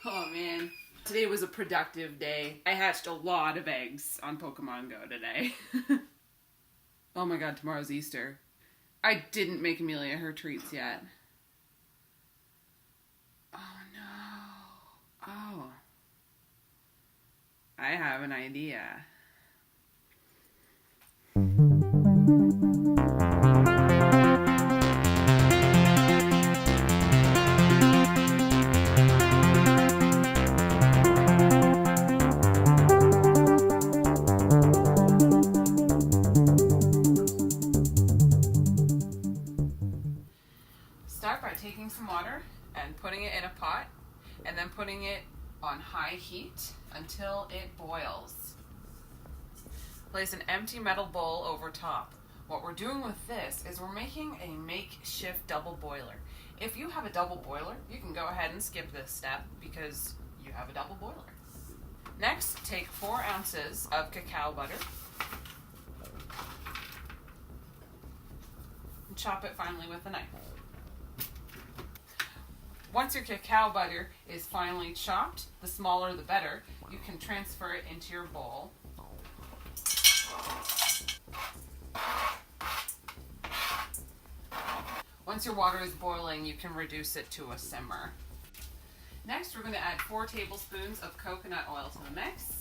Oh man, today was a productive day. I hatched a lot of eggs on Pokemon Go today. Oh my god, tomorrow's Easter. I didn't make Amelia her treats yet. Oh no. Oh. I have an idea. Start by taking some water and putting it in a pot, and then putting it on high heat until it boils. Place an empty metal bowl over top. What we're doing with this is we're making a makeshift double boiler. If you have a double boiler, you can go ahead and skip this step because you have a double boiler. Next, take 4 ounces of cacao butter and chop it finely with a knife. Once your cacao butter is finely chopped, the smaller the better, you can transfer it into your bowl. Once your water is boiling, you can reduce it to a simmer. Next, we're going to add 4 tablespoons of coconut oil to the mix.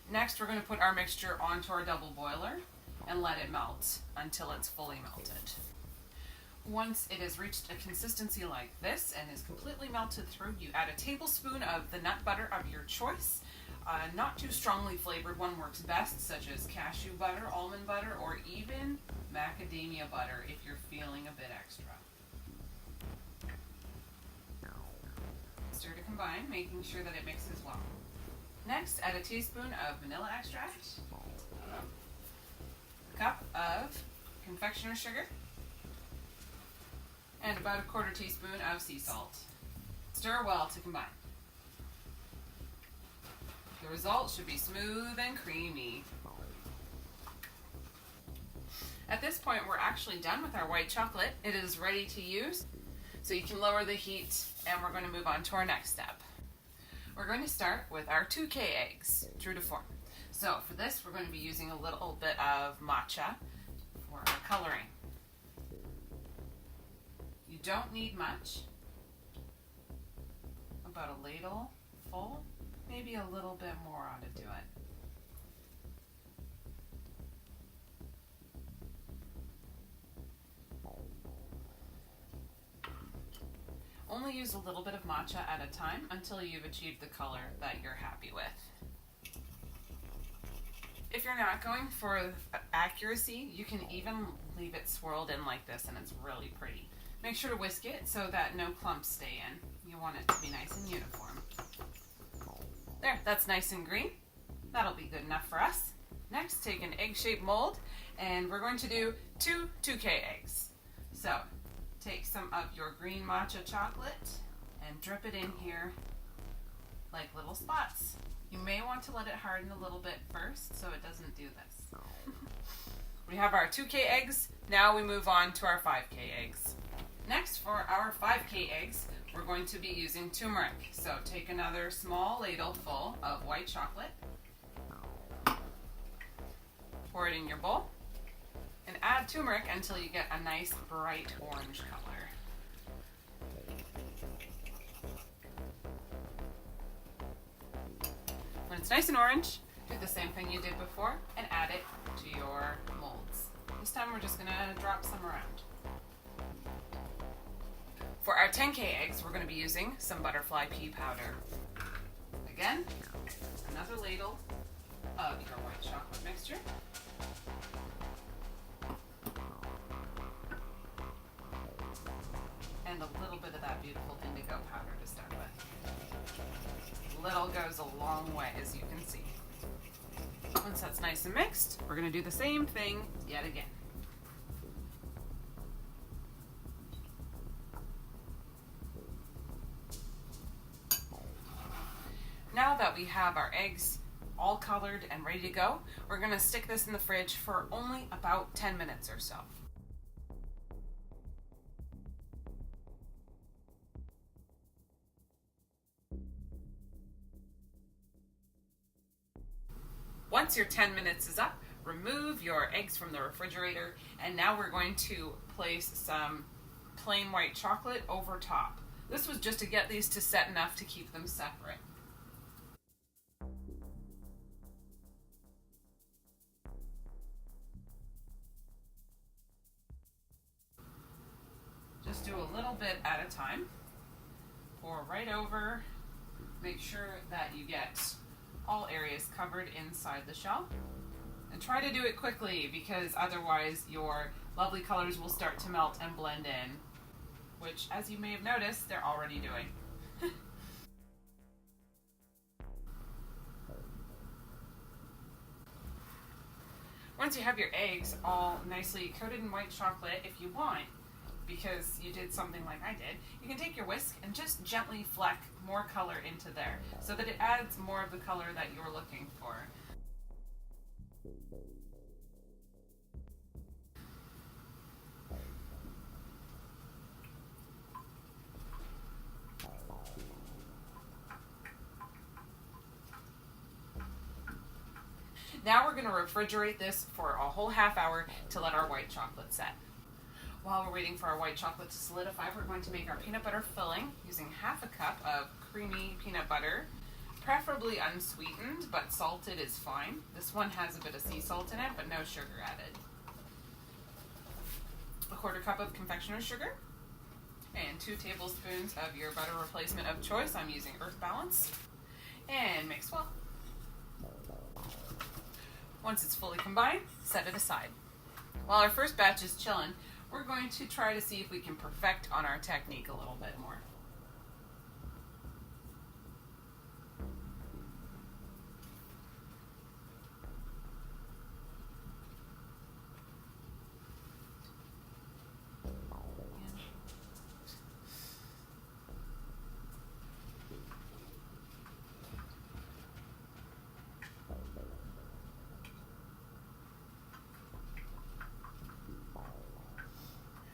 Next, we're going to put our mixture onto our double boiler and let it melt until it's fully melted. Once it has reached a consistency like this and is completely melted through, you add a tablespoon of the nut butter of your choice. Not too strongly flavored one works best, such as cashew butter, almond butter, or even macadamia butter if you're feeling a bit extra. Stir to combine, making sure that it mixes well. Next, add a teaspoon of vanilla extract, a cup of confectioner's sugar, and about a 1/4 teaspoon of sea salt. Stir well to combine. The result should be smooth and creamy. At this point, we're actually done with our white chocolate. It is ready to use, so you can lower the heat, and we're going to move on to our next step. We're going to start with our 2K eggs, true to form. So for this, we're going to be using a little bit of matcha for our coloring. You don't need much, about a ladle full, maybe a little bit more ought to do it. Only use a little bit of matcha at a time until you've achieved the color that you're happy with. If you're not going for accuracy, you can even leave it swirled in like this and it's really pretty. Make sure to whisk it so that no clumps stay in. You want it to be nice and uniform. There, that's nice and green. That'll be good enough for us. Next, take an egg-shaped mold and we're going to do 2 2K eggs. So, take some of your green matcha chocolate and drip it in here like little spots. You may want to let it harden a little bit first so it doesn't do this. We have our 2K eggs. Now we move on to our 5K eggs. Next, for our 5K eggs, we're going to be using turmeric. So take another small ladle full of white chocolate, pour it in your bowl, and add turmeric until you get a nice bright orange color. When it's nice and orange, do the same thing you did before and add it to your molds. This time we're just going to drop some around. For our 10K eggs, we're going to be using some butterfly pea powder. Again, another ladle of your white chocolate mixture. And a little bit of that beautiful indigo powder to start with. Little goes a long way, as you can see. Once that's nice and mixed, we're going to do the same thing yet again. Now that we have our eggs all colored and ready to go. We're gonna stick this in the fridge for only about 10 minutes or so. Once your 10 minutes is up, remove your eggs from the refrigerator, and now we're going to place some plain white chocolate over top. This was just to get these to set enough to keep them separate. Just do a little bit at a time. Pour right over. Make sure that you get all areas covered inside the shell. And try to do it quickly, because otherwise your lovely colors will start to melt and blend in, which, as you may have noticed, they're already doing. Once you have your eggs all nicely coated in white chocolate, if you want, because you did something like I did, you can take your whisk and just gently fleck more color into there so that it adds more of the color that you're looking for. Now we're going to refrigerate this for a whole half hour to let our white chocolate set. While we're waiting for our white chocolate to solidify, we're going to make our peanut butter filling using half a cup of creamy peanut butter, preferably unsweetened, but salted is fine. This one has a bit of sea salt in it, but no sugar added. A quarter cup of confectioner's sugar, and 2 tablespoons of your butter replacement of choice. I'm using Earth Balance, and mix well. Once it's fully combined, set it aside. While our first batch is chilling, we're going to try to see if we can perfect on our technique a little bit more.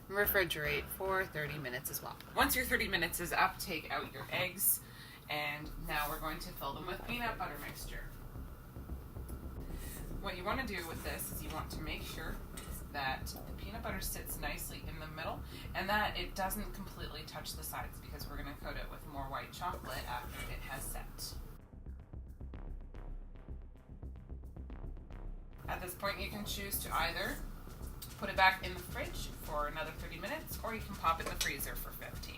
Refrigerate for 30 minutes as well. Once your 30 minutes is up, take out your eggs, and now we're going to fill them with peanut butter mixture. What you want to do with this is you want to make sure that the peanut butter sits nicely in the middle and that it doesn't completely touch the sides, because we're going to coat it with more white chocolate after it has set. At this point, you can choose to either put it back in the fridge for another 30 minutes, or you can pop it in the freezer for 15.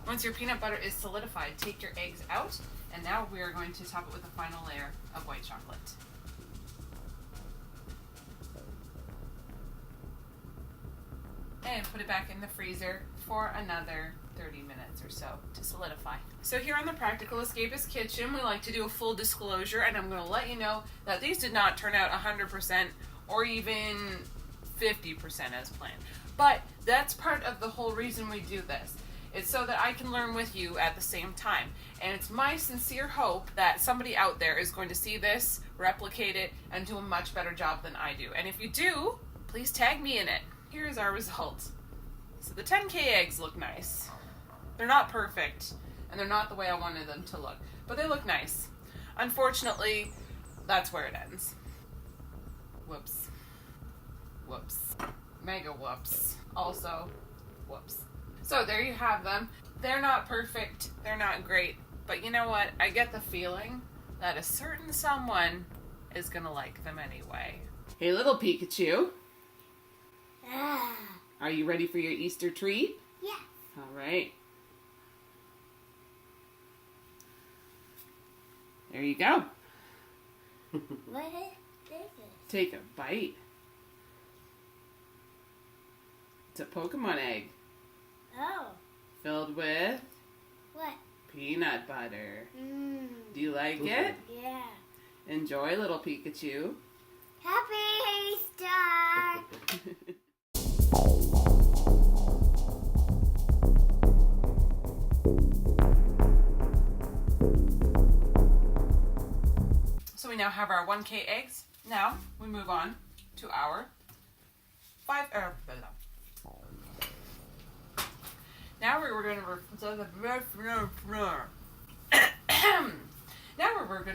Once your peanut butter is solidified, take your eggs out, and now we are going to top it with a final layer of white chocolate. And put it back in the freezer for another 30 minutes or so to solidify. So here on the Practical Escapist Kitchen, we like to do a full disclosure, and I'm going to let you know that these did not turn out 100% or even 50% as planned. But that's part of the whole reason we do this. It's so that I can learn with you at the same time. And it's my sincere hope that somebody out there is going to see this, replicate it, and do a much better job than I do. And if you do, please tag me in it. Here's our result. So the 10K eggs look nice. They're not perfect, and they're not the way I wanted them to look, but they look nice. Unfortunately, that's where it ends. Whoops. Whoops. Mega whoops. Also, whoops. So there you have them. They're not perfect. They're not great. But you know what? I get the feeling that a certain someone is going to like them anyway. Hey, little Pikachu. Are you ready for your Easter treat? Yeah. All right. There you go. What is this? Take a bite. It's a Pokemon egg. Oh. Filled with What? peanut butter. Mmm. Do you like it? Yeah. Enjoy, little Pikachu. Happy Easter! So we now have our 1K eggs. Now we move on to our now we're going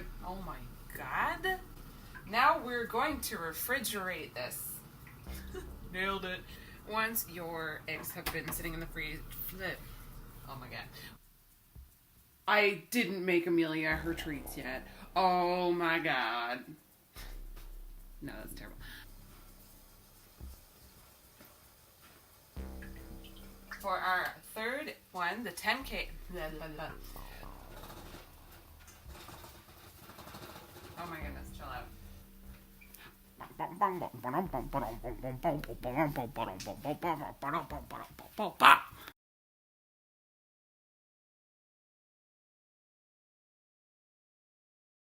to oh my god. Now we're going to refrigerate this. Nailed it. Once your eggs have been sitting in the freezer. Oh my god. I didn't make Amelia her treats yet. Oh my god. No, that's terrible. For our third one, the 10K. Oh my goodness, chill out.